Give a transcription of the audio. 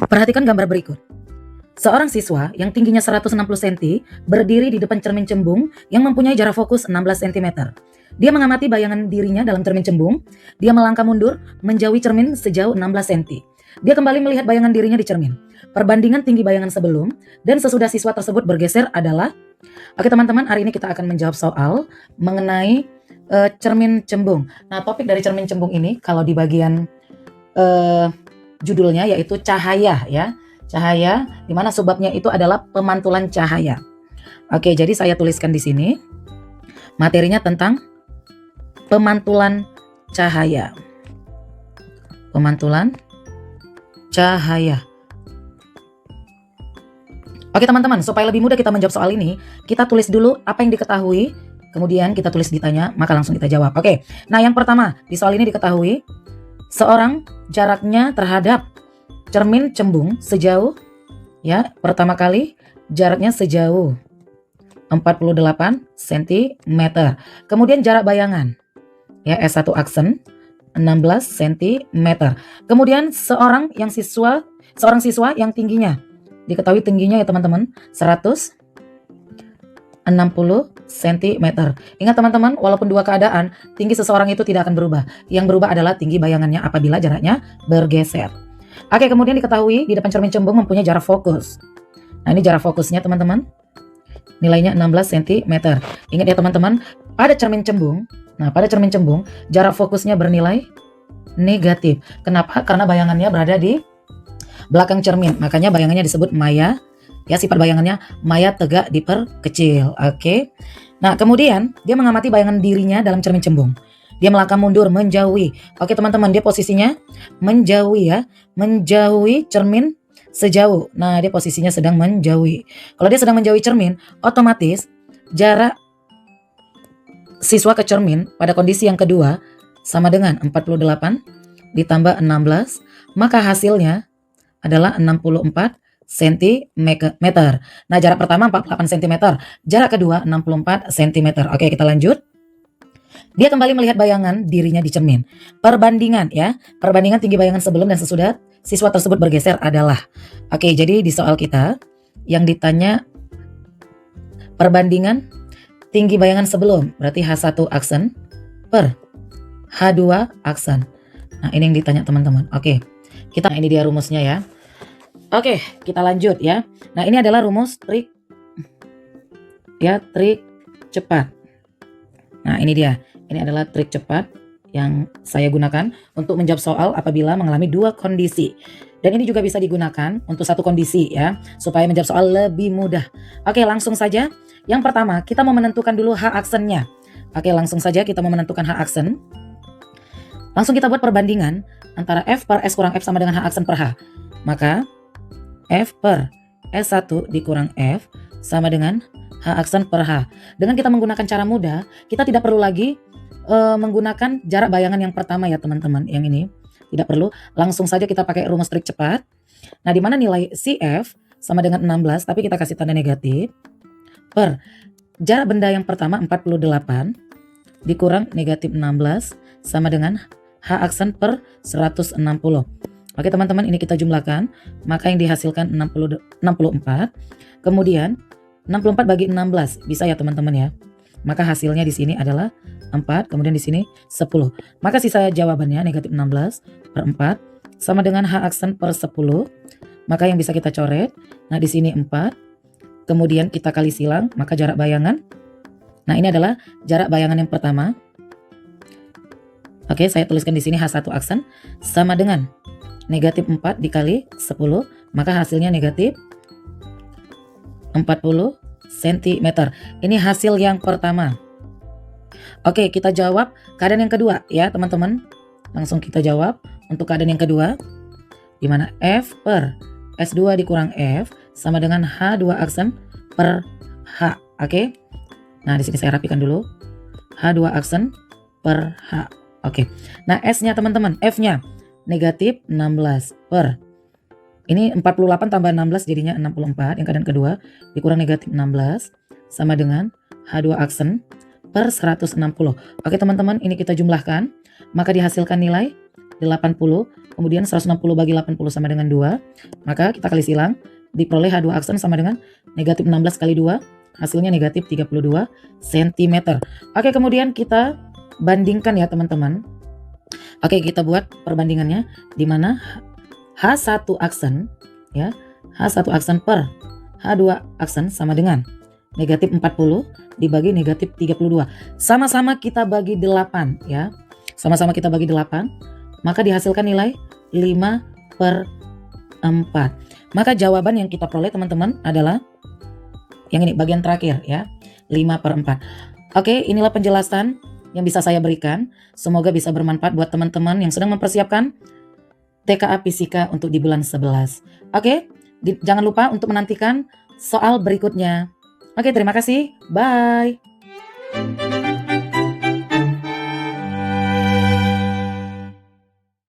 Perhatikan gambar berikut. Seorang siswa yang tingginya 160 cm berdiri di depan cermin cembung yang mempunyai jarak fokus 16 cm. Dia mengamati bayangan dirinya dalam cermin cembung. Dia melangkah mundur menjauhi cermin sejauh 16 cm. Dia kembali melihat bayangan dirinya di cermin. Perbandingan tinggi bayangan sebelum dan sesudah siswa tersebut bergeser adalah... Oke teman-teman, hari ini kita akan menjawab soal mengenai cermin cembung. Nah, topik dari cermin cembung ini kalau di bagian judulnya yaitu cahaya ya. Cahaya, di mana sebabnya itu adalah pemantulan cahaya. Oke, jadi saya tuliskan di sini materinya tentang pemantulan cahaya. Pemantulan cahaya. Oke teman-teman, supaya lebih mudah kita menjawab soal ini, kita tulis dulu apa yang diketahui, kemudian kita tulis ditanya, maka langsung kita jawab. Oke, nah yang pertama di soal ini diketahui seorang jaraknya terhadap cermin cembung sejauh, ya, pertama kali jaraknya sejauh 48 cm. Kemudian jarak bayangan, ya, S1 aksen 16 cm. Kemudian seorang siswa yang tingginya diketahui tingginya ya teman-teman 160 cm. Ingat teman-teman, walaupun dua keadaan, tinggi seseorang itu tidak akan berubah. Yang berubah adalah tinggi bayangannya apabila jaraknya bergeser. Oke, kemudian diketahui di depan cermin cembung mempunyai jarak fokus. Nah, ini jarak fokusnya teman-teman. Nilainya 16 cm. Ingat ya teman-teman, pada cermin cembung, jarak fokusnya bernilai negatif. Kenapa? Karena bayangannya berada di belakang cermin. Makanya bayangannya disebut maya. Ya, sifat bayangannya maya tegak diperkecil. Oke. Nah, kemudian dia mengamati bayangan dirinya dalam cermin cembung. Dia melangkah mundur menjauhi. Oke teman-teman, dia posisinya menjauhi ya. Menjauhi cermin sejauh. Nah, dia posisinya sedang menjauhi. Kalau dia sedang menjauhi cermin, otomatis jarak siswa ke cermin pada kondisi yang kedua sama dengan 48 ditambah 16. Maka hasilnya adalah 64 cm. Nah, jarak pertama 48 cm. Jarak kedua 64 cm. Oke, kita lanjut. Dia kembali melihat bayangan dirinya di cermin. Perbandingan ya. Perbandingan tinggi bayangan sebelum dan sesudah siswa tersebut bergeser adalah. Oke, jadi di soal kita yang ditanya perbandingan tinggi bayangan sebelum, berarti H1 aksen per H2 aksen. Nah, ini yang ditanya teman-teman. Oke. Ini dia rumusnya ya. Oke, kita lanjut ya. Nah, ini adalah rumus trik cepat. Nah, ini dia. Ini adalah trik cepat yang saya gunakan untuk menjawab soal apabila mengalami dua kondisi. Dan ini juga bisa digunakan untuk satu kondisi ya, supaya menjawab soal lebih mudah. Oke, langsung saja. Yang pertama, kita mau menentukan dulu H aksennya. Oke, langsung saja kita mau menentukan H aksen. Langsung kita buat perbandingan antara F per S kurang F sama dengan H aksen per H. Maka F per S1 dikurang F sama dengan H aksen per H. Dengan kita menggunakan cara mudah, kita tidak perlu lagi menggunakan jarak bayangan yang pertama ya teman-teman. Yang ini tidak perlu, langsung saja kita pakai rumus trik cepat. Nah, di mana nilai CF sama dengan 16, tapi kita kasih tanda negatif, per jarak benda yang pertama 48 dikurang negatif 16 sama dengan H aksen per 160. Oke teman-teman, ini kita jumlahkan, maka yang dihasilkan 64. Kemudian 64 bagi 16 bisa ya teman-teman ya. Maka hasilnya di sini adalah 4, kemudian di sini 10. Maka sisa jawabannya negatif 16 per 4 sama dengan H aksen per 10. Maka yang bisa kita coret, nah di sini 4. Kemudian kita kali silang, maka jarak bayangan. Nah, ini adalah jarak bayangan yang pertama. Oke, saya tuliskan di sini H1 aksen sama dengan negatif 4 dikali 10, maka hasilnya negatif 40 cm. Ini hasil yang pertama. Oke, kita jawab keadaan yang kedua ya teman-teman. Langsung kita jawab untuk keadaan yang kedua, di mana F per S2 dikurang F sama dengan H2 aksen per H. Oke. Nah, di sini saya rapikan dulu. H2 aksen per H. Oke. Nah, S-nya teman-teman, F-nya negatif 16 per, ini 48 tambah 16 jadinya 64, yang keadaan kedua dikurang negatif 16 sama dengan H2 aksen per 160. Oke teman-teman, ini kita jumlahkan, maka dihasilkan nilai 80, kemudian 160 bagi 80 sama dengan 2, maka kita kali silang, diperoleh H2 aksen sama dengan negatif 16 kali 2, hasilnya negatif 32 cm. Oke, kemudian kita bandingkan ya teman-teman. Oke, kita buat perbandingannya, di mana H1 aksen ya, H1 aksen per H2 aksen sama dengan negatif 40 dibagi negatif 32. Sama-sama kita bagi 8 ya. Sama-sama kita bagi 8, maka dihasilkan nilai 5/4. Maka jawaban yang kita peroleh teman-teman adalah yang ini, bagian terakhir ya, 5/4. Oke, inilah penjelasan yang bisa saya berikan. Semoga bisa bermanfaat buat teman-teman yang sedang mempersiapkan TKA Fisika untuk di bulan 11. Oke, jangan lupa untuk menantikan soal berikutnya. Oke, terima kasih. Bye.